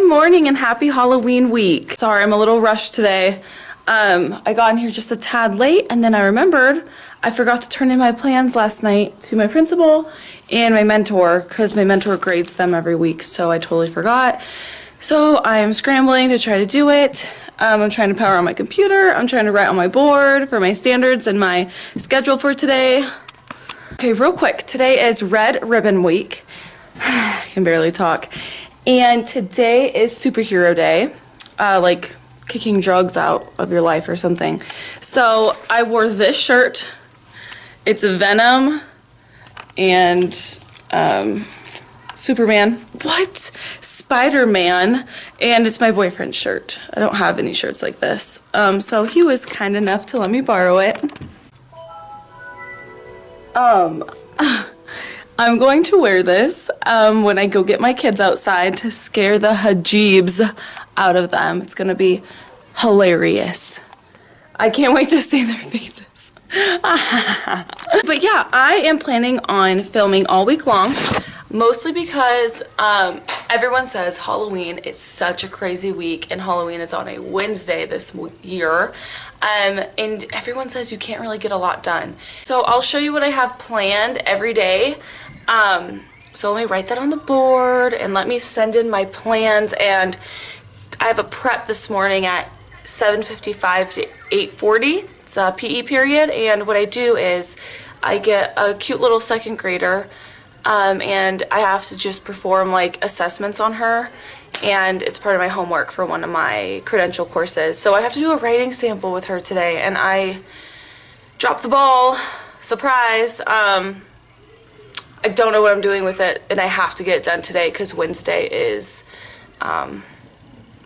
morning and happy Halloween week. Sorry, I'm a little rushed today. I got in here just a tad late and then I remembered I forgot to turn in my plans last night to my principal and my mentor because my mentor grades them every week, so I totally forgot. So I am scrambling to try to do it. I'm trying to power on my computer. I'm trying to write on my board for my standards and my schedule for today. Okay, real quick, today is Red Ribbon Week. I can barely talk. And today is Superhero Day, like kicking drugs out of your life or something. So I wore this shirt. It's a Venom and Superman. What? Spider-Man. And it's my boyfriend's shirt. I don't have any shirts like this. So he was kind enough to let me borrow it. I'm going to wear this when I go get my kids outside to scare the hajibs out of them. It's gonna be hilarious. I can't wait to see their faces. But yeah, I am planning on filming all week long, mostly because everyone says Halloween is such a crazy week and Halloween is on a Wednesday this year. And everyone says you can't really get a lot done. So I'll show you what I have planned every day. So let me write that on the board and let me send in my plans. And I have a prep this morning at 7:55 to 8:40. It's a PE period. And what I do is I get a cute little second grader and I have to just perform like assessments on her. And it's part of my homework for one of my credential courses. So I have to do a writing sample with her today and I dropped the ball. Surprise. I don't know what I'm doing with it and I have to get it done today because Wednesday is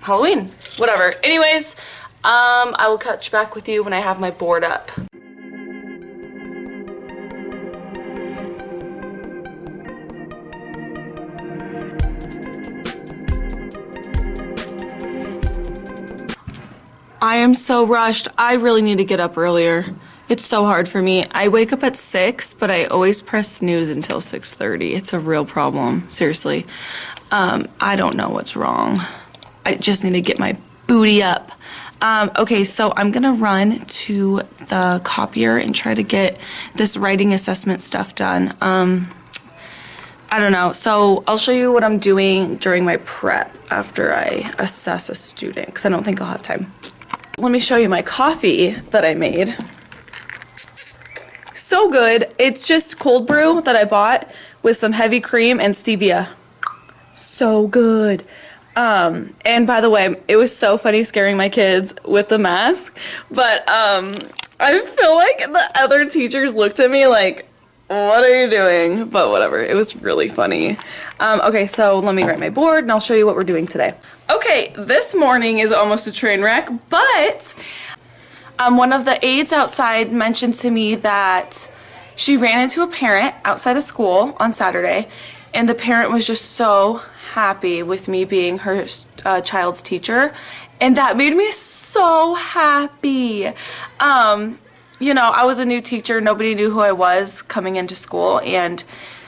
Halloween. Whatever. Anyways, I will catch back with you when I have my board up. I am so rushed. I really need to get up earlier. It's so hard for me. I wake up at 6, but I always press snooze until 6:30. It's a real problem, seriously. I don't know what's wrong. I just need to get my booty up. Okay, so I'm gonna run to the copier and try to get this writing assessment stuff done. I don't know. So I'll show you what I'm doing during my prep after I assess a student, because I don't think I'll have time. Let me show you my coffee that I made. So good. It's just cold brew that I bought with some heavy cream and stevia. So good. And by the way, it was so funny scaring my kids with the mask, but I feel like the other teachers looked at me like, what are you doing? But whatever, it was really funny. Okay, so let me write my board and I'll show you what we're doing today. Okay, this morning is almost a train wreck, but one of the aides outside mentioned to me that she ran into a parent outside of school on Saturday, and the parent was just so happy with me being her child's teacher, and that made me so happy. You know, I was a new teacher, nobody knew who I was coming into school, and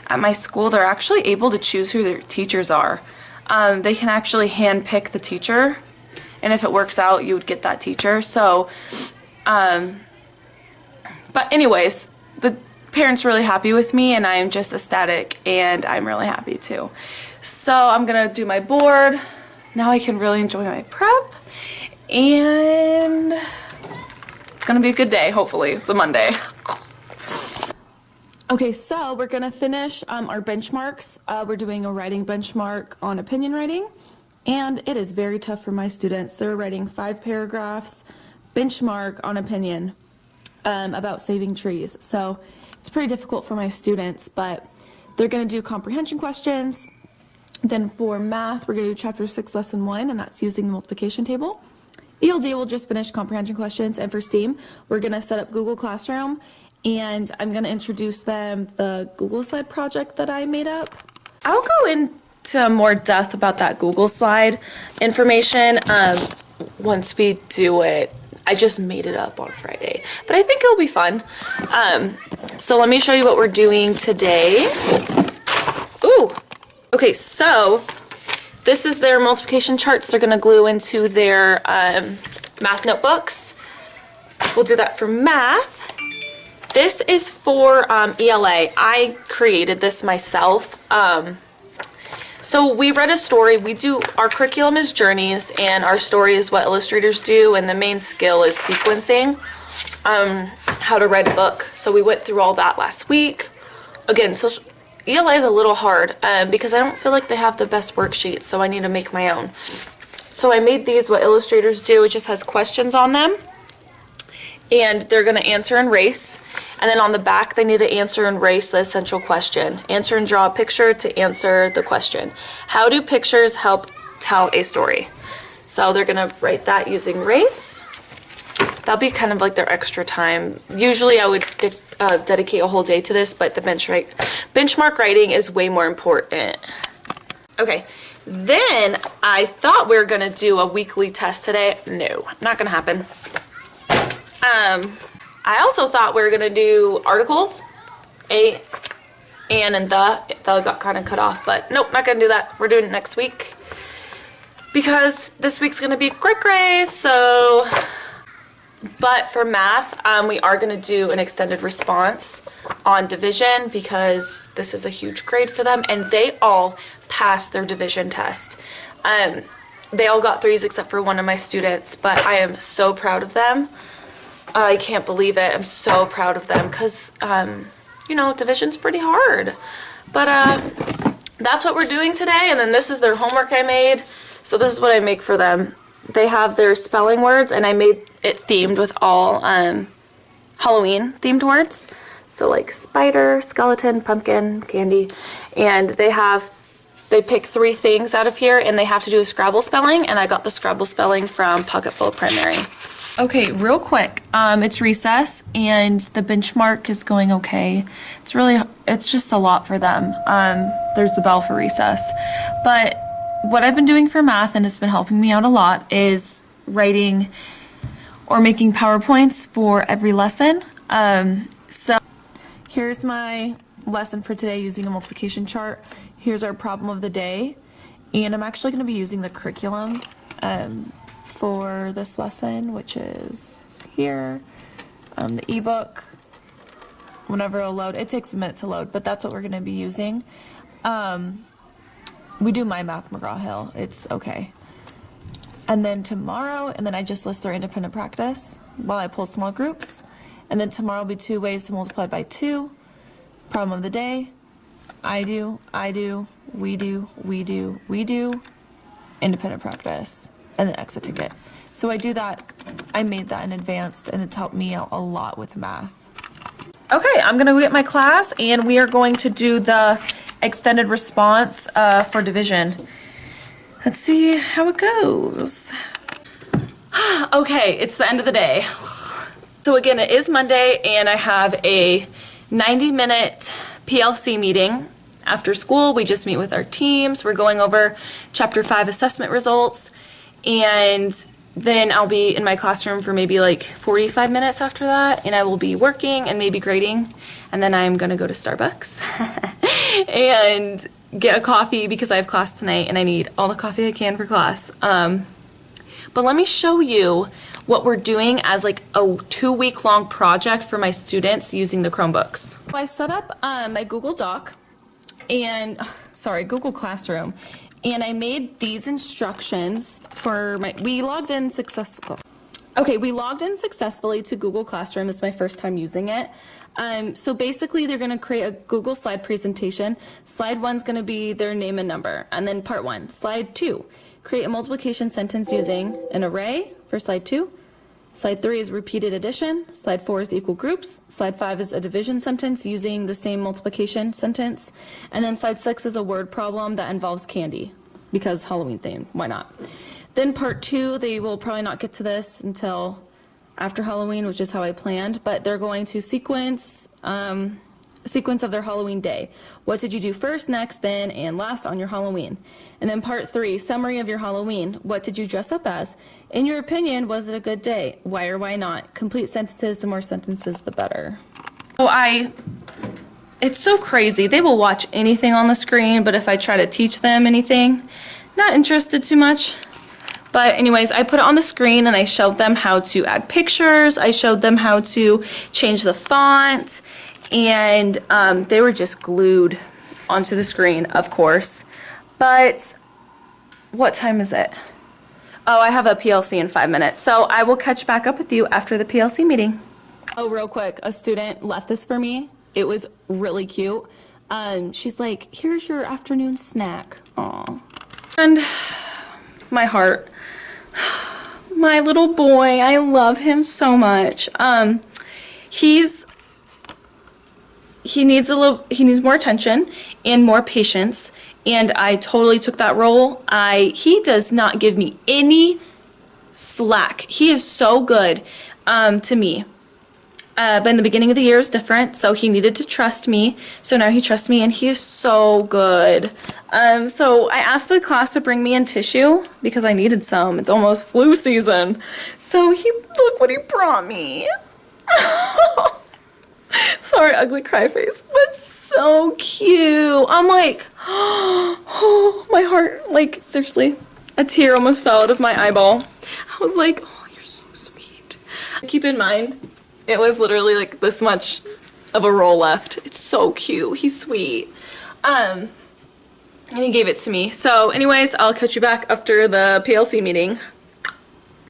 at my school they're actually able to choose who their teachers are. They can actually hand pick the teacher, and if it works out you would get that teacher. So but anyways, the parents really happy with me and I am just ecstatic and I'm really happy too. So I'm gonna do my board. Now I can really enjoy my prep and it's gonna be a good day, hopefully. It's a Monday. Okay, so we're gonna finish our benchmarks. We're doing a writing benchmark on opinion writing, and it is very tough for my students. They're writing 5 paragraphs, benchmark on opinion about saving trees. So it's pretty difficult for my students, but they're gonna do comprehension questions. Then for math, we're gonna do chapter 6, lesson 1, and that's using the multiplication table. ELD will just finish comprehension questions, and for STEAM, we're gonna set up Google Classroom, and I'm gonna introduce them the Google slide project that I made up. I'll go into more depth about that Google slide information once we do it. I just made it up on Friday, but I think it'll be fun. So let me show you what we're doing today. Ooh, okay, so this is their multiplication charts they're going to glue into their math notebooks. We'll do that for math. This is for ELA. I created this myself. So we read a story. Our curriculum is journeys, and our story is what illustrators do, and the main skill is sequencing, how to write a book. So we went through all that last week. Again, so ELA is a little hard because I don't feel like they have the best worksheets, so I need to make my own. So I made these what illustrators do. It just has questions on them, and they're going to answer and race. And then on the back, they need to answer and race the essential question. Answer and draw a picture to answer the question. How do pictures help tell a story? So they're going to write that using race. That'll be kind of like their extra time. Usually I would dedicate a whole day to this, but the benchmark writing is way more important. Okay, then I thought we were going to do a weekly test today. No, not going to happen. I also thought we were going to do articles, a, and the. That got kind of cut off, but nope, not going to do that. We're doing it next week because this week's going to be cray-cray, so. But for math, we are going to do an extended response on division because this is a huge grade for them, and they all passed their division test. They all got 3s except for one of my students, but I am so proud of them. I can't believe it. I'm so proud of them because, you know, division's pretty hard. But that's what we're doing today, and then this is their homework I made. So this is what I make for them. They have their spelling words, and I made it themed with all Halloween themed words. So like spider, skeleton, pumpkin, candy. And they pick 3 things out of here, and they have to do a Scrabble spelling, and I got the Scrabble spelling from Pocketful Primary. Okay, real quick, it's recess, and the benchmark is going okay. It's just a lot for them. There's the bell for recess. But what I've been doing for math, and it's been helping me out a lot, is writing or making PowerPoints for every lesson. So here's my lesson for today using a multiplication chart. Here's our problem of the day, and I'm actually going to be using the curriculum for this lesson, which is here, the ebook. Whenever it'll load, it takes a minute to load, but that's what we're going to be using. We do My Math McGraw-Hill. It's okay. And then tomorrow, and then I just list their independent practice while I pull small groups. And then tomorrow will be 2 ways to multiply by 2. Problem of the day. I do, we do, independent practice, and then exit ticket. So I do that. I made that in advance, and it's helped me out a lot with math. Okay, I'm going to get my class, and we are going to do the extended response for division. Let's see how it goes. Okay, it's the end of the day. So again, it is Monday, and I have a 90-minute PLC meeting. After school, we just meet with our teams. We're going over Chapter 5 assessment results, and then I'll be in my classroom for maybe like 45 minutes after that, and I will be working and maybe grading, and then I'm gonna go to Starbucks and get a coffee because I have class tonight and I need all the coffee I can for class. But let me show you what we're doing as like a 2-week long project for my students using the Chromebooks. I set up my Google Doc and, Google Classroom, and I made these instructions for we logged in successfully. Okay, we logged in successfully to Google Classroom. This is my first time using it. So basically they're gonna create a Google slide presentation. Slide 1's gonna be their name and number, and then part 1. Slide 2, create a multiplication sentence using an array for slide 2. Slide 3 is repeated addition. Slide 4 is equal groups. Slide 5 is a division sentence using the same multiplication sentence. And then slide 6 is a word problem that involves candy, because Halloween theme, why not? Then part 2, they will probably not get to this until after Halloween, which is how I planned, but they're going to sequence of their Halloween day. What did you do first, next, then, and last on your Halloween? And then part 3, summary of your Halloween. What did you dress up as? In your opinion, was it a good day? Why or why not? Complete sentences. The more sentences, the better. It's so crazy. They will watch anything on the screen, but if I try to teach them anything, not interested too much. But anyways, I put it on the screen and I showed them how to add pictures. I showed them how to change the font, and they were just glued onto the screen, of course. But what time is it? Oh, I have a PLC in 5 minutes, so I will catch back up with you after the PLC meeting. Oh, real quick, a student left this for me. It was really cute. She's like, here's your afternoon snack. Aw. And my heart. My little boy, I love him so much. He needs more attention and more patience, and I totally took that role. He does not give me any slack. He is so good to me. But in the beginning of the year is different, so he needed to trust me. So now he trusts me, and he is so good. So I asked the class to bring me in tissue because I needed some. It's almost flu season. So look what he brought me. Sorry, ugly cry face, but so cute. I'm like, oh, my heart, like, seriously, a tear almost fell out of my eyeball. I was like, oh, you're so sweet. Keep in mind, it was literally like this much of a roll left. It's so cute. He's sweet. And he gave it to me. So anyways, I'll catch you back after the PLC meeting.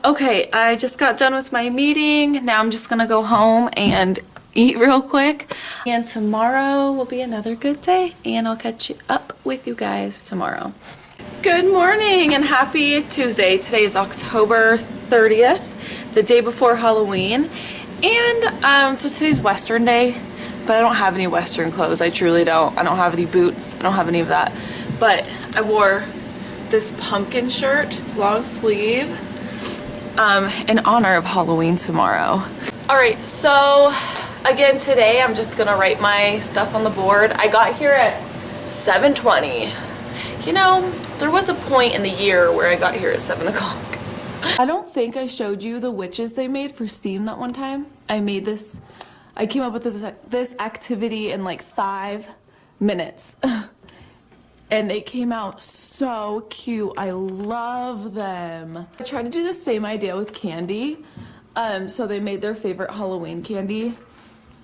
Okay, I just got done with my meeting. Now I'm just gonna go home and eat real quick. And tomorrow will be another good day, and I'll catch up with you guys tomorrow. Good morning and happy Tuesday. Today is October 30th, the day before Halloween. And so today's Western day, but I don't have any Western clothes. I truly don't. I don't have any boots. I don't have any of that. But I wore this pumpkin shirt. It's long sleeve in honor of Halloween tomorrow. All right, so again today I'm just gonna write my stuff on the board. I got here at 7:20. You know, there was a point in the year where I got here at 7 o'clock. I don't think I showed you the witches they made for Steam that one time. I came up with this activity in like 5 minutes. And they came out so cute. I love them. I tried to do the same idea with candy. So they made their favorite Halloween candy.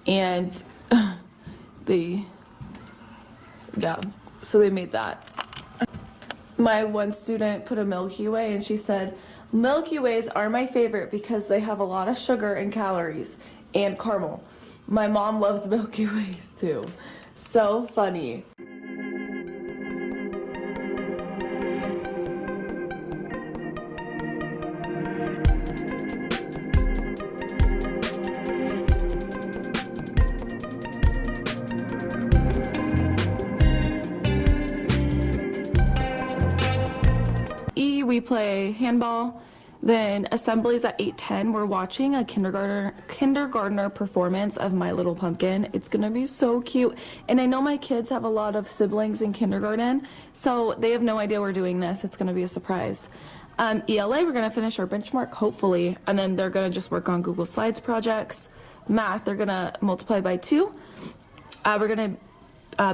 And so they made that. My one student put a Milky Way and she said, Milky Ways are my favorite because they have a lot of sugar and calories and caramel. My mom loves Milky Ways too. So funny. We play handball, then assemblies at 8:10. We're watching a kindergartner performance of My Little Pumpkin. It's gonna be so cute, and I know my kids have a lot of siblings in kindergarten, so they have no idea we're doing this. It's gonna be a surprise. ELA, we're gonna finish our benchmark hopefully, and then they're gonna just work on Google Slides projects. Math, they're gonna multiply by 2. We're gonna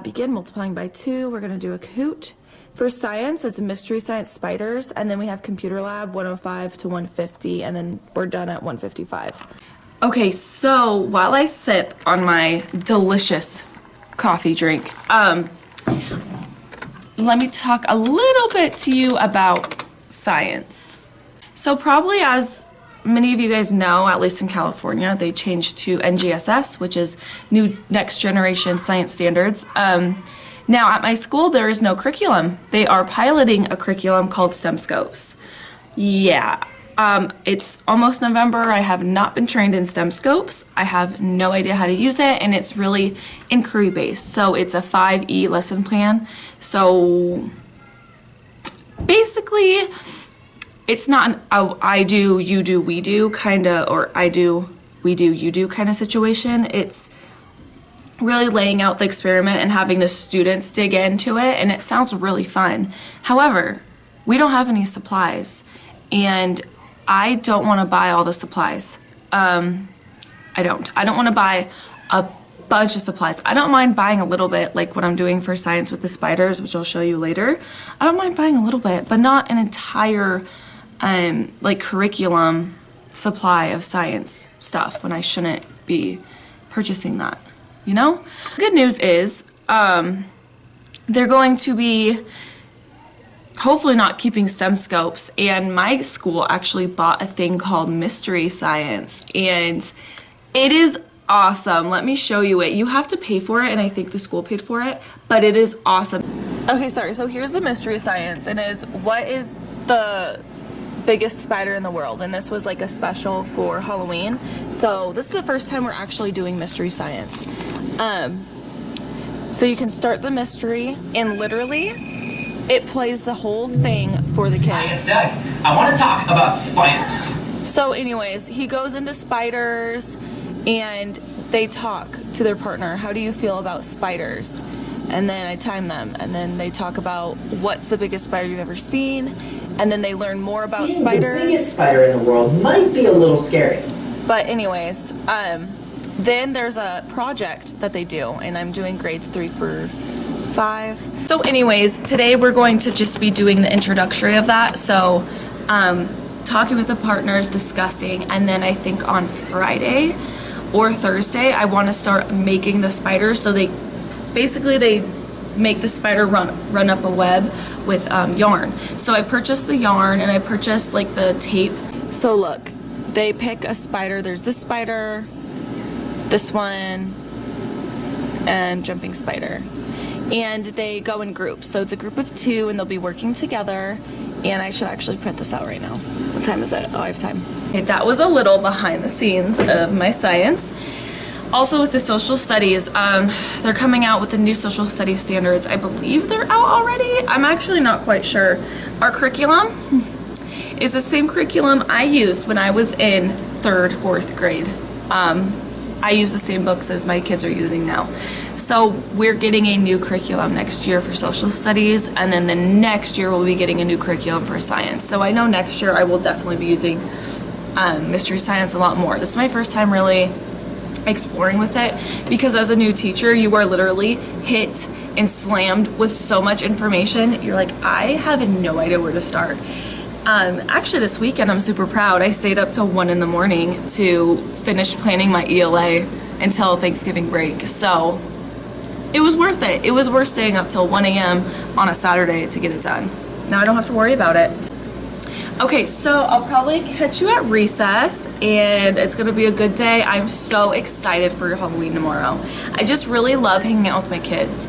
begin multiplying by 2. We're gonna do a Kahoot. For science, it's mystery science spiders, and then we have computer lab 105 to 150, and then we're done at 155. Okay, so while I sip on my delicious coffee drink, let me talk a little bit to you about science. So probably as many of you guys know, at least in California, they changed to NGSS, which is New Next Generation Science Standards. Now, at my school, there is no curriculum. They are piloting a curriculum called STEM Scopes. Yeah, it's almost November. I have not been trained in STEM Scopes. I have no idea how to use it, and it's really inquiry-based. So it's a 5E lesson plan. So basically, it's not an I do, you do, we do kind of, or I do, we do, you do kind of situation. It's really laying out the experiment and having the students dig into it, and it sounds really fun. However, we don't have any supplies, and I don't want to buy all the supplies. I don't want to buy a bunch of supplies. I don't mind buying a little bit, like what I'm doing for science with the spiders, which I'll show you later. I don't mind buying a little bit, but not an entire like curriculum supply of science stuff when I shouldn't be purchasing that, you know? Good news is they're going to be hopefully not keeping STEM scopes, and my school actually bought a thing called Mystery Science, and it is awesome. Let me show you it. You have to pay for it, and I think the school paid for it, but it is awesome. Okay, sorry, so here's the Mystery Science, and is what is the biggest spider in the world, and this was like a special for Halloween, so this is the first time we're actually doing Mystery Science. So you can start the mystery, and literally it plays the whole thing for the kids. Hi, it's Doug. I want to talk about spiders. So anyways, he goes into spiders and they talk to their partner. How do you feel about spiders? And then I time them, and then they talk about what's the biggest spider you've ever seen, and then they learn more about spiders. The biggest spider in the world might be a little scary. But anyways, then there's a project that they do, and I'm doing grades 3 through 5. So anyways, today we're going to just be doing the introductory of that. So talking with the partners, discussing, and then I think on Friday or Thursday I want to start making the spiders. So they make the spider run up a web with yarn. So I purchased the yarn, and I purchased like the tape. So look, they pick a spider. There's this spider, this one, and jumping spider. And they go in groups. So it's a group of 2, and they'll be working together. And I should actually print this out right now. What time is it? Oh, I have time. Okay, that was a little behind the scenes of my science. Also with the social studies, they're coming out with the new social studies standards. I believe they're out already. I'm actually not quite sure. Our curriculum is the same curriculum I used when I was in 3rd, 4th grade. I use the same books as my kids are using now. So we're getting a new curriculum next year for social studies, and then the next year we'll be getting a new curriculum for science. So I know next year I will definitely be using Mystery Science a lot more. This is my first time really exploring with it, because as a new teacher you are literally hit and slammed with so much information. You're like, I have no idea where to start. Actually this weekend I'm super proud. I stayed up till 1 in the morning to finish planning my ELA until Thanksgiving break, so it was worth it. It was worth staying up till 1 a.m. on a Saturday to get it done. Now I don't have to worry about it. Okay, so I'll probably catch you at recess, and it's gonna be a good day. I'm so excited for Halloween tomorrow. I just really love hanging out with my kids.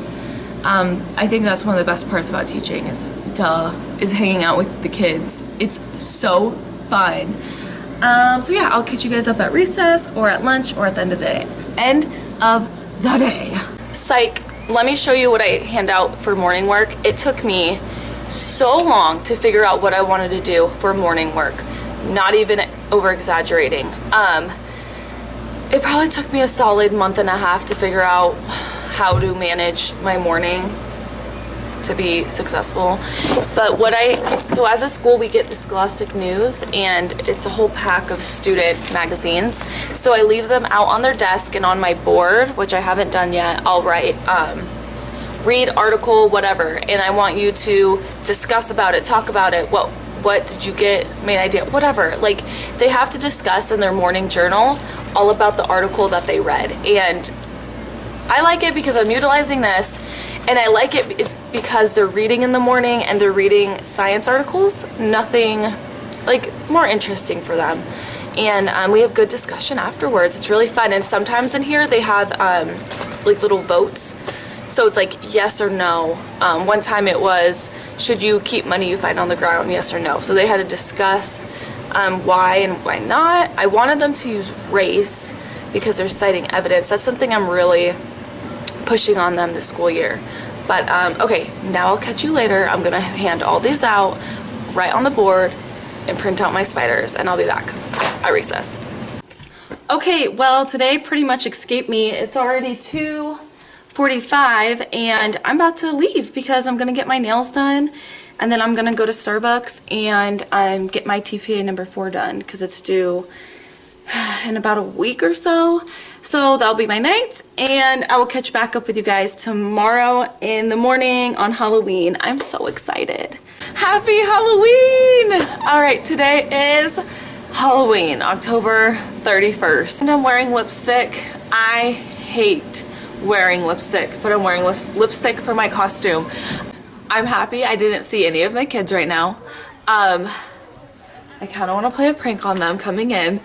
I think that's one of the best parts about teaching is hanging out with the kids. It's so fun. So yeah, I'll catch you guys up at recess or at lunch or at the end of the day. Psych, let me show you what I hand out for morning work. It took me so long to figure out what I wanted to do for morning work. Not even over exaggerating. It probably took me a solid month and a half to figure out how to manage my morning to be successful. But so as a school we get the Scholastic News, and it's a whole pack of student magazines. So I leave them out on their desk, and on my board, which I haven't done yet, I'll write read, article, whatever, and I want you to discuss about it, talk about it, what did you get, main idea, whatever. Like, they have to discuss in their morning journal all about the article that they read. And I like it because I'm utilizing this, and I like it is because they're reading in the morning and they're reading science articles, nothing like more interesting for them. And we have good discussion afterwards. It's really fun. And sometimes in here they have like little votes. So it's like yes or no. One time it was, should you keep money you find on the ground, yes or no? So they had to discuss why and why not. I wanted them to use race because they're citing evidence. That's something I'm really pushing on them this school year. But okay, now I'll catch you later. I'm gonna hand all these out, write on the board, and print out my spiders, and I'll be back at recess. Okay, well, today pretty much escaped me. It's already 2:45, and I'm about to leave because I'm gonna get my nails done, and then I'm gonna go to Starbucks and get my TPA number 4 done because it's due in about a week or so. So that'll be my night, and I will catch back up with you guys tomorrow in the morning on Halloween. I'm so excited. Happy Halloween! All right, today is Halloween, October 31st. And I'm wearing lipstick. I hate wearing lipstick, but I'm wearing lipstick for my costume. I'm happy I didn't see any of my kids right now. I kind of want to play a prank on them coming in.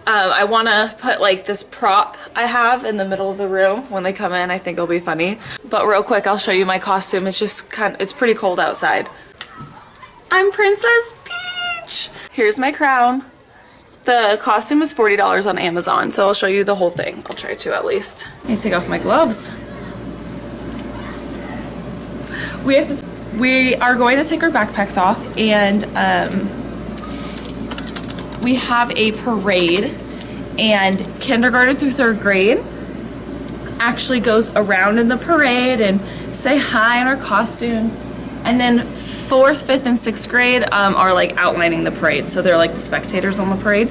I want to put like this prop I have in the middle of the room when they come in. I think it'll be funny. But real quick, I'll show you my costume. It's just it's pretty cold outside. I'm Princess Peach! Here's my crown. The costume is $40 on Amazon, so I'll show you the whole thing. I'll try to at least. I need to take off my gloves. We are going to take our backpacks off, and we have a parade, and kindergarten through 3rd grade actually goes around in the parade and say hi in our costumes, and then 4th, 5th, and 6th grade are like outlining the parade, so they're like the spectators on the parade.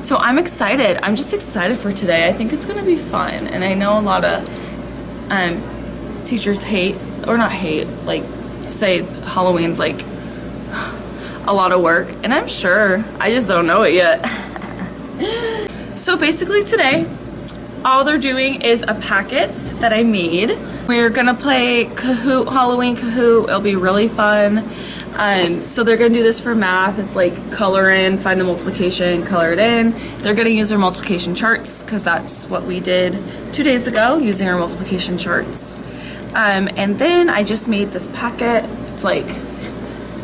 So I'm excited. I'm just excited for today. I think it's gonna be fun, and I know a lot of teachers hate, or not hate, like say Halloween's like a lot of work, and I'm sure, I just don't know it yet. So basically today, all they're doing is a packet that I made. We're gonna play Kahoot, Halloween Kahoot. It'll be really fun. So they're gonna do this for math. It's like color in, find the multiplication, color it in. They're gonna use their multiplication charts, because that's what we did 2 days ago, using our multiplication charts. And then I just made this packet.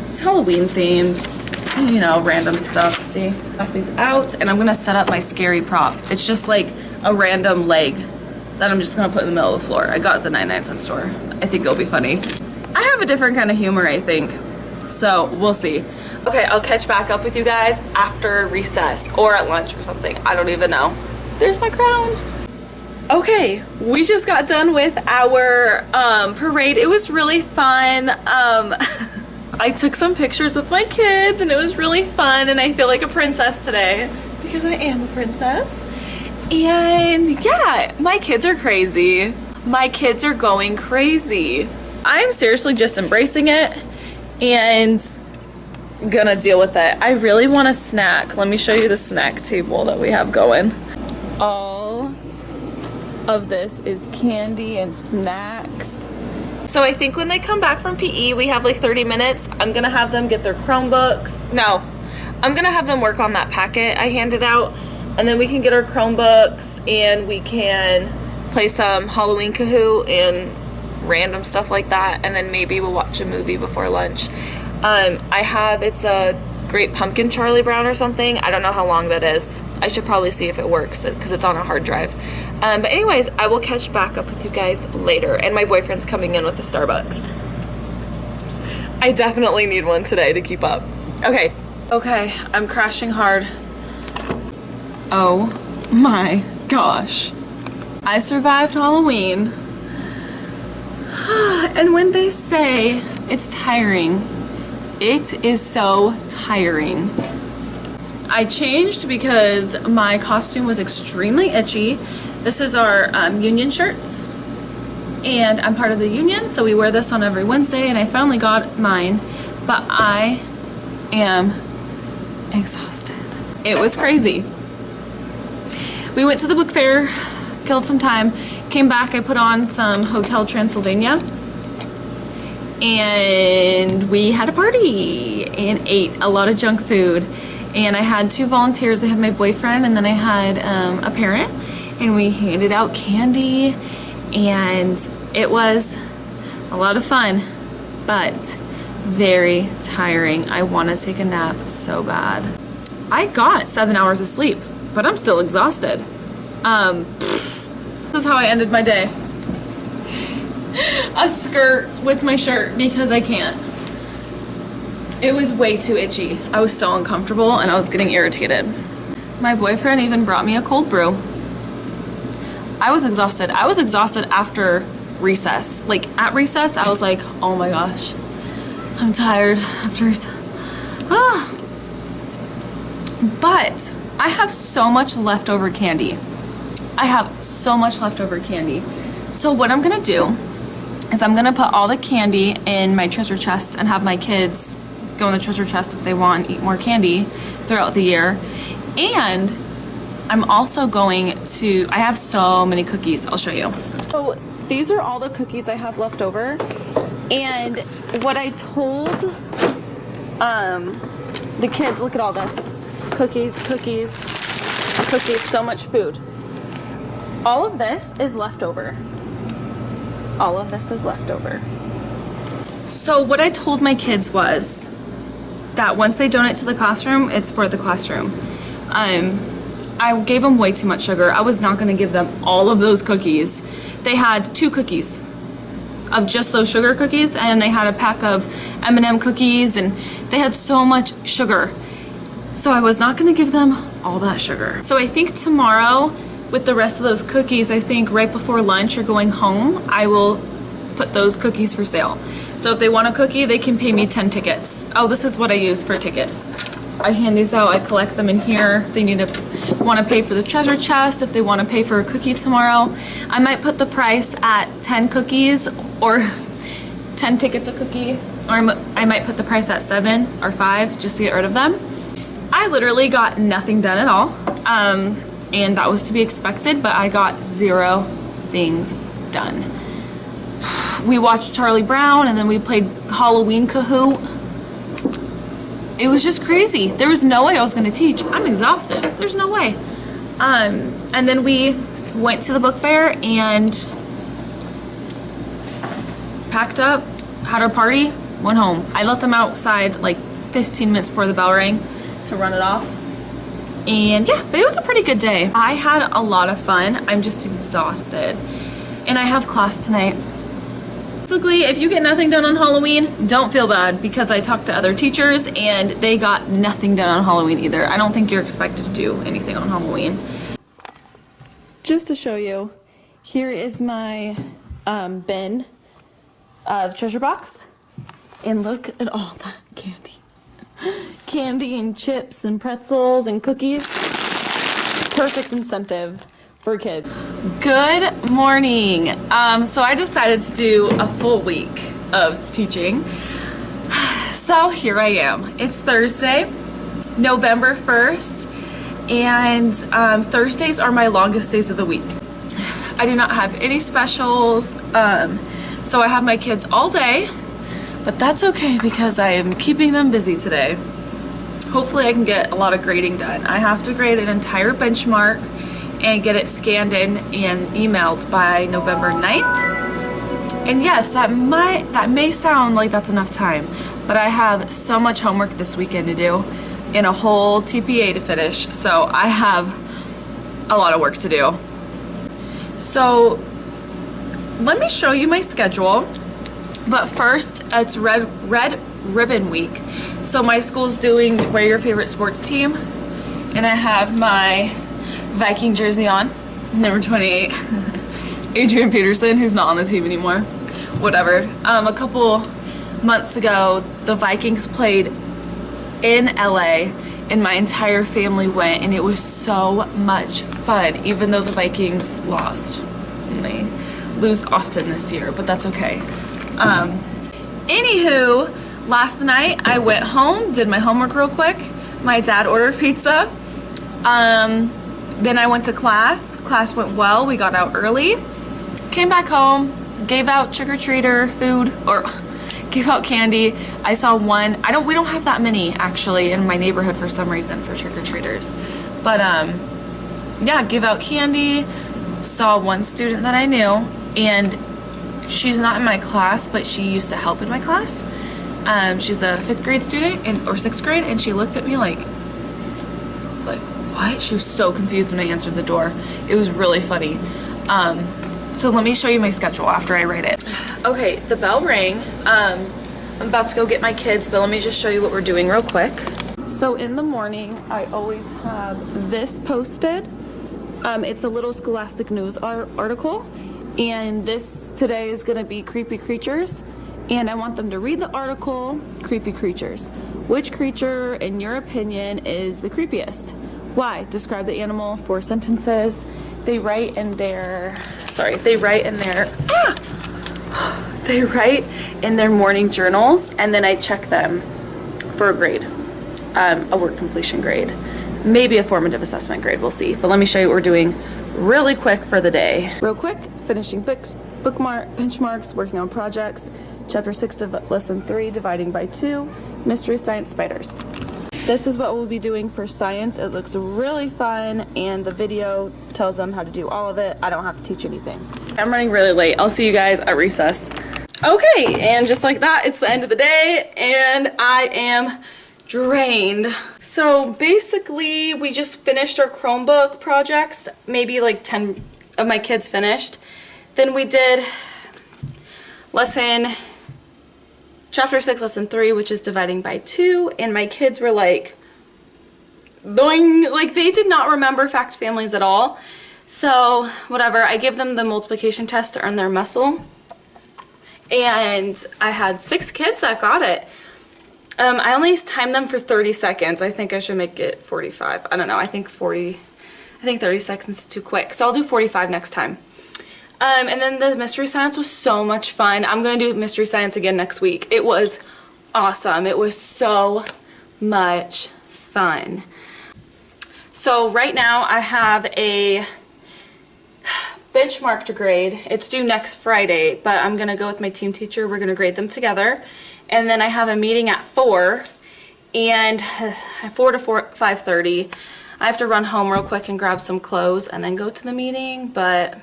It's Halloween themed, you know, random stuff. See, pass these out, and I'm gonna set up my scary prop. It's just like a random leg that I'm just gonna put in the middle of the floor. I got it at the 99-cent store. I think it'll be funny. I have a different kind of humor, I think, so we'll see. Okay, I'll catch back up with you guys after recess or at lunch or something. I don't even know. There's my crown. Okay, we just got done with our parade. It was really fun. I took some pictures with my kids, and it was really fun, and I feel like a princess today because I am a princess. And yeah, my kids are crazy. My kids are going crazy. I'm seriously just embracing it and gonna deal with it. I really want a snack. Let me show you the snack table that we have going. All of this is candy and snacks. So I think when they come back from PE, we have like 30 minutes. I'm gonna have them get their Chromebooks. No, I'm gonna have them work on that packet I handed out, and then we can get our Chromebooks and we can play some Halloween Kahoot and random stuff like that, and then maybe we'll watch a movie before lunch. It's a Great Pumpkin Charlie Brown or something. I don't know how long that is. I should probably see if it works because it's on a hard drive. But anyways, I will catch back up with you guys later. And my boyfriend's coming in with the Starbucks. I definitely need one today to keep up. Okay, I'm crashing hard. Oh my gosh. I survived Halloween. And when they say it's tiring, it is so tiring. I changed because my costume was extremely itchy. This is our union shirts, and I'm part of the union, so we wear this on every Wednesday, and I finally got mine, but I am exhausted. It was crazy. We went to the book fair, killed some time, came back, I put on some Hotel Transylvania, and we had a party and ate a lot of junk food. And I had 2 volunteers. I had my boyfriend, and then I had a parent, and we handed out candy, and it was a lot of fun, but very tiring. I want to take a nap so bad. I got 7 hours of sleep, but I'm still exhausted. This is how I ended my day. A skirt with my shirt because I can't. It was way too itchy. I was so uncomfortable and I was getting irritated. My boyfriend even brought me a cold brew. I was exhausted. I was exhausted after recess. Like at recess, I was like, oh my gosh, I'm tired after recess. But I have so much leftover candy. I have so much leftover candy. So what I'm gonna do is I'm gonna put all the candy in my treasure chest and have my kids go in the treasure chest if they want and eat more candy throughout the year. And I'm also going to, I have so many cookies, I'll show you. So these are all the cookies I have left over. And what I told the kids, look at all this. Cookies, cookies, cookies, so much food. All of this is leftover. All of this is leftover. So what I told my kids was that once they donate to the classroom, it's for the classroom. I gave them way too much sugar. I was not gonna give them all of those cookies. They had 2 cookies of just those sugar cookies, and they had a pack of M&M cookies, and they had so much sugar. So I was not gonna give them all that sugar. So I think tomorrow, with the rest of those cookies, I think right before lunch or going home, I will put those cookies for sale. So if they want a cookie, they can pay me 10 tickets. Oh, this is what I use for tickets. I hand these out, I collect them in here. They want to pay for the treasure chest, if they want to pay for a cookie tomorrow. I might put the price at 10 cookies or 10 tickets a cookie, or I might put the price at 7 or 5 just to get rid of them. I literally got nothing done at all, and that was to be expected, but I got 0 things done. We watched Charlie Brown, and then we played Halloween Kahoot. It was just crazy. There was no way I was gonna teach. I'm exhausted. There's no way. And then we went to the book fair and packed up, had our party, went home. I let them outside like 15 minutes before the bell rang to run it off. And yeah, but it was a pretty good day. I had a lot of fun. I'm just exhausted. And I have class tonight. Basically, if you get nothing done on Halloween, don't feel bad, because I talked to other teachers and they got nothing done on Halloween either. I don't think you're expected to do anything on Halloween. Just to show you, here is my bin of treasure box, and look at all that candy. Candy and chips and pretzels and cookies. Perfect incentive for kids. Good morning. So I decided to do a full week of teaching. So here I am. It's Thursday, November 1st, and Thursdays are my longest days of the week. I do not have any specials, so I have my kids all day, but that's okay because I am keeping them busy today. Hopefully I can get a lot of grading done. I have to grade an entire benchmark and get it scanned in and emailed by November 9th. And yes, that may sound like that's enough time, but I have so much homework this weekend to do and a whole TPA to finish, so I have a lot of work to do. So let me show you my schedule, but first it's Red Ribbon Week. So my school's doing Wear Your Favorite Sports Team, and I have my Viking jersey on, number 28. Adrian Peterson, who's not on the team anymore. Whatever. A couple months ago, the Vikings played in LA, and my entire family went, and it was so much fun, even though the Vikings lost. And they lose often this year, but that's okay. Anywho, last night I went home, did my homework real quick. My dad ordered pizza. Then I went to class. Class went well. We got out early. Came back home, gave out trick-or-treater food, or gave out candy. I saw one. We don't have that many actually in my neighborhood for some reason for trick-or-treaters. But yeah, gave out candy. Saw one student that I knew, and she's not in my class, but she used to help in my class. She's a 5th grade student or 6th grade, and she looked at me like what? She was so confused when I answered the door. It was really funny. So let me show you my schedule after I write it. Okay, the bell rang. I'm about to go get my kids, but let me just show you what we're doing real quick. So in the morning, I always have this posted. It's a little Scholastic News article, and this today is gonna be Creepy Creatures, and I want them to read the article, Creepy Creatures. Which creature, in your opinion, is the creepiest? Why? Describe the animal, 4 sentences. They write in their, they write in their morning journals, and then I check them for a grade, a word completion grade. Maybe a formative assessment grade, we'll see. But let me show you what we're doing really quick for the day. Real quick, finishing benchmarks, working on projects, chapter 6 of lesson 3, dividing by 2, mystery science spiders. This is what we'll be doing for science. It looks really fun, and the video tells them how to do all of it. I don't have to teach anything. I'm running really late. I'll see you guys at recess. Okay, and just like that, it's the end of the day, and I am drained. So basically, we just finished our Chromebook projects. Maybe like 10 of my kids finished. Then we did chapter 6, lesson 3, which is dividing by 2, and my kids were like, doing, like they did not remember fact families at all. So whatever, I give them the multiplication test to earn their muscle, and I had 6 kids that got it. I only timed them for 30 seconds. I think I should make it 45. I don't know. I think 30 seconds is too quick. So I'll do 45 next time. And then the mystery science was so much fun. I'm going to do mystery science again next week. It was awesome. It was so much fun. So right now I have a benchmark to grade. It's due next Friday, but I'm going to go with my team teacher. We're going to grade them together. And then I have a meeting at 4, and 4 to 5:30. I have to run home real quick and grab some clothes and then go to the meeting, but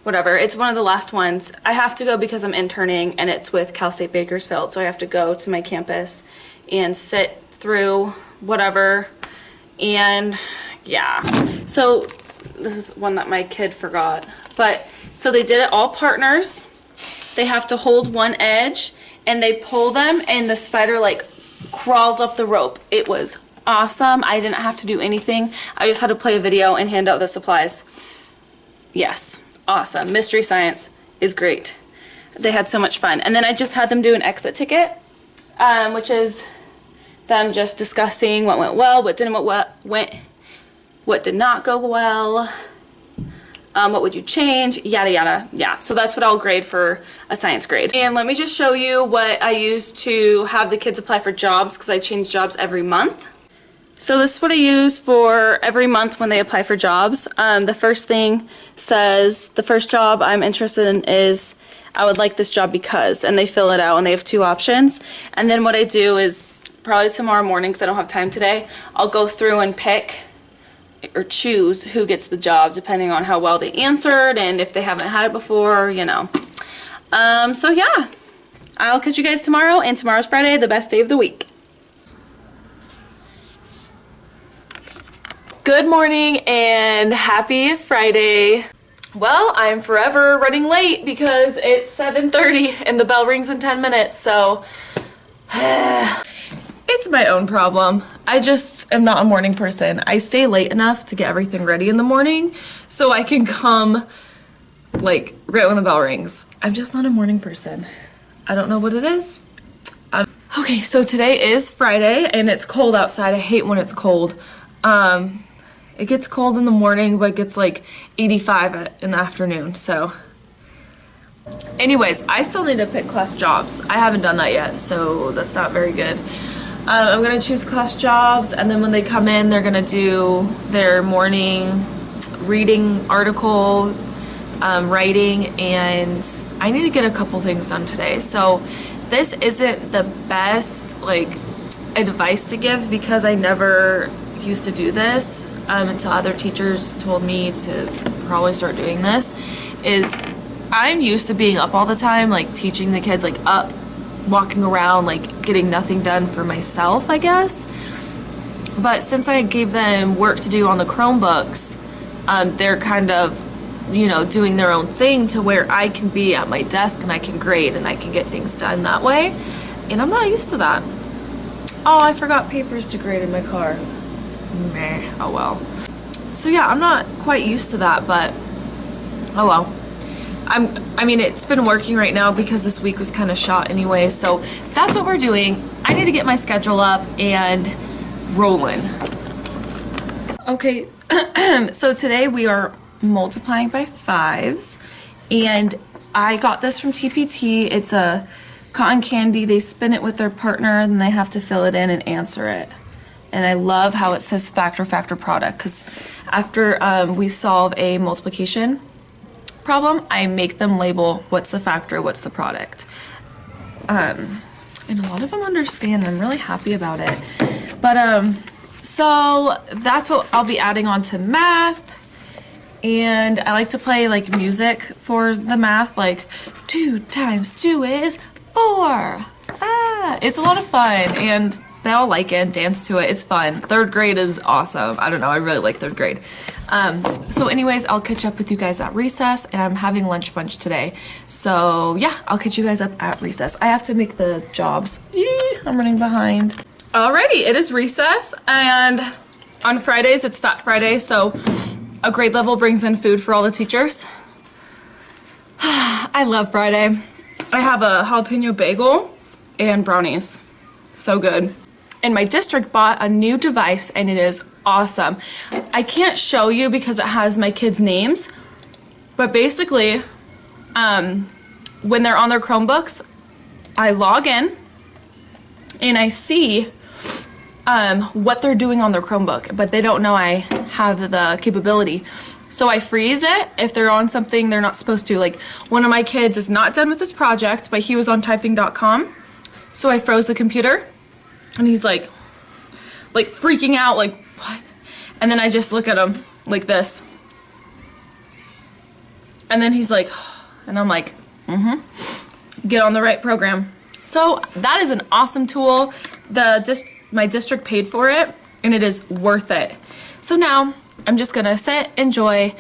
whatever. It's one of the last ones. I have to go because I'm interning, and it's with Cal State Bakersfield, so I have to go to my campus and sit through whatever, and yeah. So this is one that my kid forgot, but so they did it all partners. They have to hold one edge, and they pull them, and the spider like crawls up the rope. It was awesome. I didn't have to do anything. I just had to play a video and hand out the supplies. Yes, awesome. Mystery science is great. They had so much fun. And then I just had them do an exit ticket, which is them just discussing what went well, what didn't, what did not go well, what would you change, yada yada. Yeah, so that's what I'll grade for a science grade. And let me just show you what I use to have the kids apply for jobs, because I change jobs every month. So this is what I use for every month when they apply for jobs. The first thing says, the first job I'm interested in is, I would like this job because, and they fill it out, and they have 2 options. And then what I do is, probably tomorrow morning, because I don't have time today, I'll go through and pick or choose who gets the job depending on how well they answered and if they haven't had it before, you know. So yeah, I'll catch you guys tomorrow, and tomorrow's Friday, the best day of the week. Good morning and happy Friday. Well, I'm forever running late because it's 7:30 and the bell rings in 10 minutes, so it's my own problem. I just am not a morning person. I stay late enough to get everything ready in the morning so I can come like right when the bell rings. I'm just not a morning person. I don't know what it is. Okay, so today is Friday and it's cold outside. I hate when it's cold. It gets cold in the morning, but it gets like 85 in the afternoon, so. Anyways, I still need to pick class jobs. I haven't done that yet, so that's not very good. I'm gonna choose class jobs, and then when they come in, they're gonna do their morning reading, article, writing, and I need to get a couple things done today. So this isn't the best like advice to give because I never used to do this until other teachers told me to probably start doing this. Is I'm used to being up all the time, like teaching the kids, like up, walking around, like getting nothing done for myself, I guess. But since I gave them work to do on the Chromebooks, they're kind of, you know, doing their own thing to where I can be at my desk and I can grade and I can get things done that way. And I'm not used to that. Oh, I forgot papers to grade in my car. Meh, oh well. So yeah, I'm not quite used to that, but oh well. I mean, it's been working right now because this week was kind of shot anyway, so that's what we're doing. I need to get my schedule up and rolling. Okay, so today we are multiplying by 5s, and I got this from TPT. It's a cotton candy. They spin it with their partner, and they have to fill it in and answer it. And I love how it says factor product, because after we solve a multiplication problem, I make them label what's the factor, what's the product. And a lot of them understand. I'm really happy about it. But so that's what I'll be adding on to math. And I like to play like music for the math, like 2 times 2 is 4. It's a lot of fun, and they all like it and dance to it. It's fun. 3rd grade is awesome. I don't know, I really like 3rd grade. So anyways, I'll catch up with you guys at recess, and I'm having lunch bunch today. So yeah, I'll catch you guys up at recess. I have to make the jobs. I'm running behind. Alrighty, it is recess, and on Fridays it's Fat Friday, so a grade level brings in food for all the teachers. I love Friday. I have a jalapeno bagel and brownies. So good. And my district bought a new device, and it is awesome. I can't show you because it has my kids' names, but basically, when they're on their Chromebooks, I log in and I see what they're doing on their Chromebook, but they don't know I have the capability. So I freeze it if they're on something they're not supposed to. Like, one of my kids is not done with his project, but he was on typing.com. So I froze the computer, and he's like freaking out, like, what? And then I just look at him like this. And then he's like, and I'm like, get on the right program. So that is an awesome tool. My district paid for it, and it is worth it. So now I'm just gonna sit, enjoy,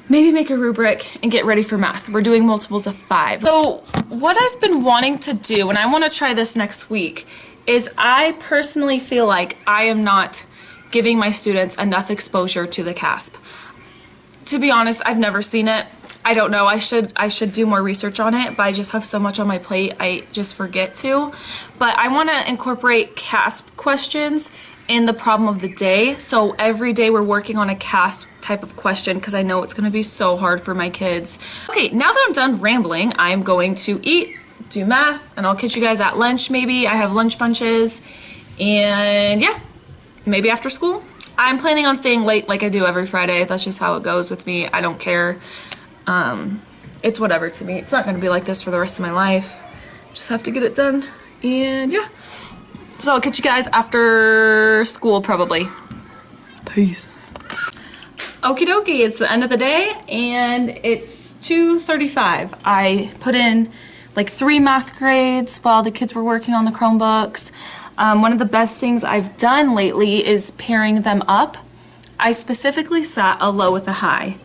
maybe make a rubric, and get ready for math. We're doing multiples of 5. So what I've been wanting to do, and I want to try this next week, is I personally feel like I am not giving my students enough exposure to the CASP. To be honest, I've never seen it. I don't know. I should do more research on it, but I just have so much on my plate, I just forget to. But I want to incorporate CASP questions in the problem of the day. So every day we're working on a CASP type of question, because I know it's going to be so hard for my kids. Okay, now that I'm done rambling, I'm going to eat, do math, and I'll catch you guys at lunch maybe. I have lunch bunches, and yeah, maybe after school. I'm planning on staying late like I do every Friday. That's just how it goes with me. I don't care. It's whatever to me. It's not going to be like this for the rest of my life. Just have to get it done, and yeah. So I'll catch you guys after school probably. Peace. Okie dokie, it's the end of the day, and it's 2:35. I put in like 3 math grades while the kids were working on the Chromebooks. One of the best things I've done lately is pairing them up. I specifically sat a low with a high,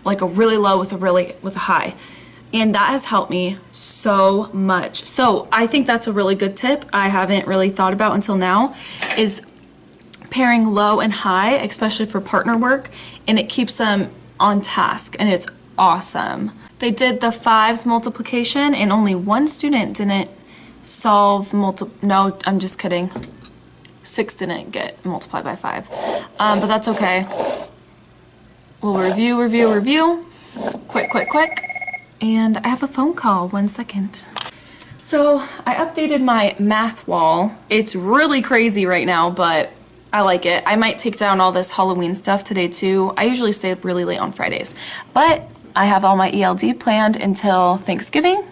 like a really low with a high, and that has helped me so much. So I think that's a really good tip I haven't really thought about until now, is pairing low and high, especially for partner work, and it keeps them on task, and it's awesome. They did the 5s multiplication, and only one student didn't solve no, I'm just kidding. 6 didn't get multiplied by 5, but that's okay. We'll review, quick, and I have a phone call, 1 second. So I updated my math wall. It's really crazy right now, but I like it. I might take down all this Halloween stuff today too. I usually stay up really late on Fridays, but I have all my ELD planned until Thanksgiving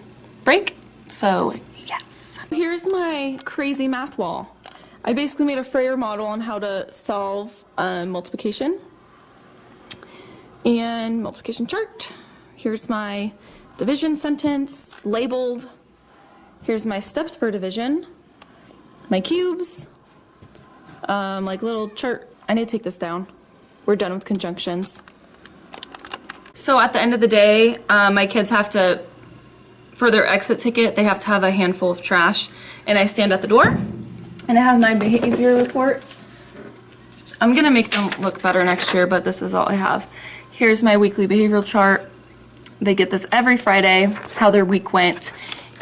break, so yes. Here's my crazy math wall. I basically made a Frayer model on how to solve multiplication and multiplication chart. Here's my division sentence labeled. Here's my steps for division, my cubes, like little chart. I need to take this down. We're done with conjunctions. So at the end of the day, my kids have to, for their exit ticket, they have to have a handful of trash, and I stand at the door, and I have my behavior reports. I'm gonna make them look better next year, but this is all I have. Here's my weekly behavioral chart. They get this every Friday, how their week went,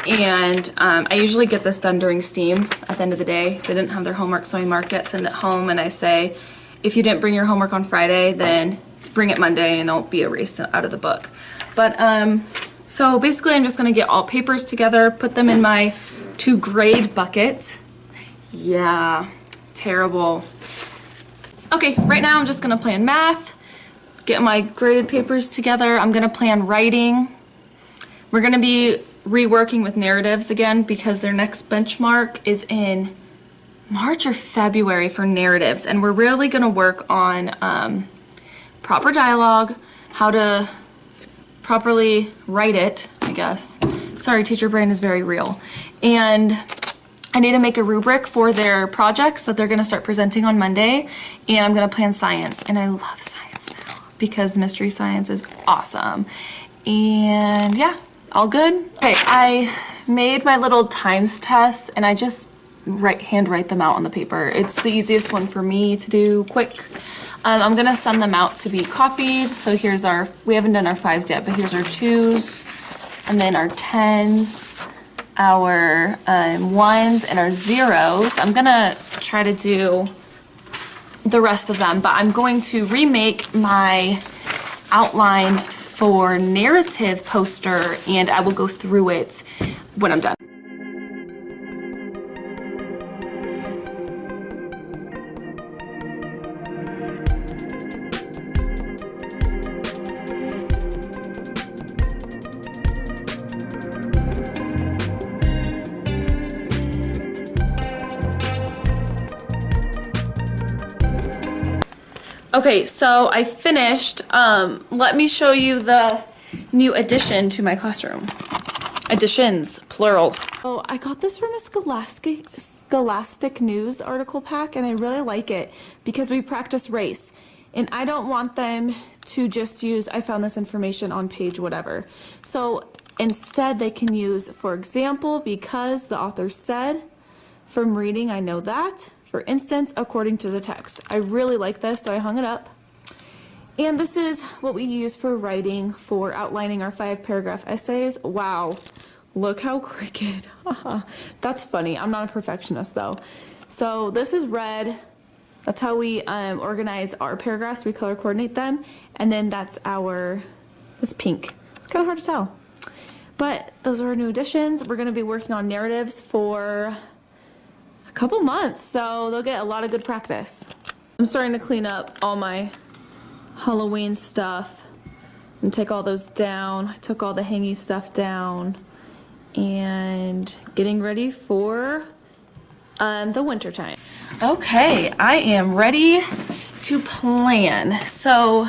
And I usually get this done during STEAM at the end of the day. They didn't have their homework, so I mark it, send it home, and I say, if you didn't bring your homework on Friday, then bring it Monday and it'll be erased out of the book. But so basically I'm just gonna get all papers together, put them in my to grade bucket. Yeah, terrible. Okay, right now I'm just gonna plan math, get my graded papers together. I'm gonna plan writing. We're gonna be reworking with narratives again because their next benchmark is in March or February for narratives, and we're really gonna work on proper dialogue, how to properly write it, I guess. Sorry, teacher brain is very real. And I need to make a rubric for their projects that they're gonna start presenting on Monday, and I'm gonna plan science, and I love science now because mystery science is awesome. And yeah, all good. Okay, I made my little times tests, and I just handwrite them out on the paper. It's the easiest one for me to do quick. I'm gonna send them out to be copied. So here's our, we haven't done our 5s yet, but here's our 2s, and then our 10s, our 1s, and our 0s. I'm gonna try to do the rest of them, but I'm going to remake my outline for narrative poster, and I will go through it when I'm done. Okay, so I finished. Let me show you the new addition to my classroom. Additions, plural. Oh, I got this from a Scholastic News article pack, and I really like it because we practice race. And I don't want them to just use, I found this information on page whatever. So instead they can use, for example, because the author said, from reading I know that. For instance, according to the text. I really like this, so I hung it up. And this is what we use for writing, for outlining our 5-paragraph essays. Wow, look how crooked. That's funny. I'm not a perfectionist though. So this is red. That's how we organize our paragraphs. We color coordinate them. And then that's pink. It's kind of hard to tell. But those are our new additions. We're going to be working on narratives for a couple months, so they'll get a lot of good practice. I'm starting to clean up all my Halloween stuff and take all those down. I took all the hangy stuff down and getting ready for the winter time. Okay, I am ready to plan. So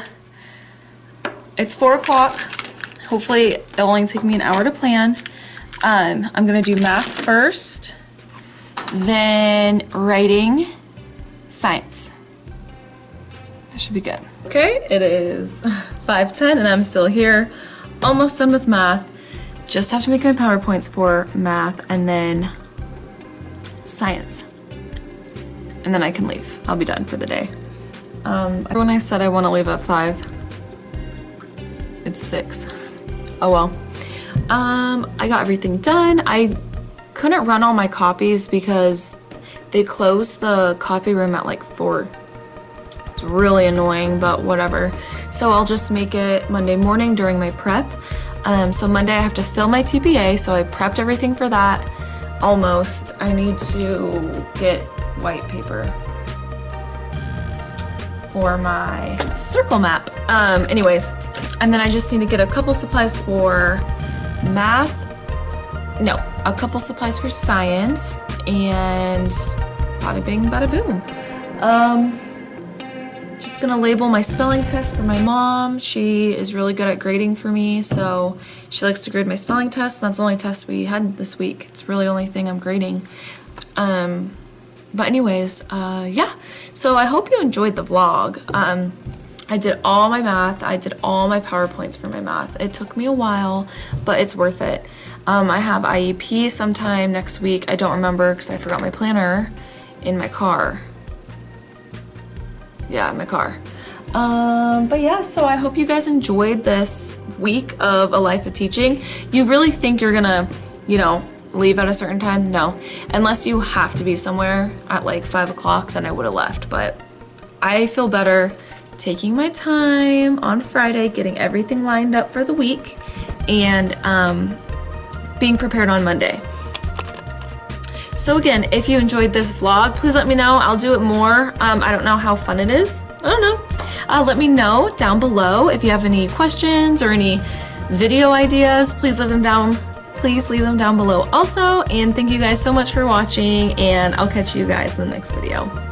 it's 4 o'clock. Hopefully it'll only take me an hour to plan. I'm gonna do math first, then writing, science. That should be good. Okay, it is 5:10 and I'm still here, almost done with math. Just have to make my PowerPoints for math and then science. And then I can leave. I'll be done for the day. When I said I want to leave at 5, it's 6. Oh well. I got everything done. I couldn't run all my copies because they closed the copy room at like 4. It's really annoying, but whatever. So I'll just make it Monday morning during my prep. So Monday I have to fill my TPA, so I prepped everything for that. Almost. I need to get white paper for my circle map. Anyways, and then I just need to get a couple supplies for math. No, a couple supplies for science, and bada bing, bada boom. Just gonna label my spelling test for my mom. She is really good at grading for me, so she likes to grade my spelling test. That's the only test we had this week. It's really the only thing I'm grading. But anyways, yeah. So I hope you enjoyed the vlog. I did all my math. I did all my PowerPoints for my math. It took me a while, but it's worth it. I have IEP sometime next week. I don't remember because I forgot my planner in my car. Yeah, in my car. But yeah, so I hope you guys enjoyed this week of A Life of Teaching. You really think you're gonna you know, leave at a certain time. No, unless you have to be somewhere at like 5 o'clock, then I would have left. But I feel better taking my time on Friday, getting everything lined up for the week, and being prepared on Monday. So again, if you enjoyed this vlog, please let me know. I'll do it more. I don't know how fun it is. I don't know. Let me know down below if you have any questions or any video ideas. Please leave them down. Please leave them down below also. And thank you guys so much for watching, and I'll catch you guys in the next video.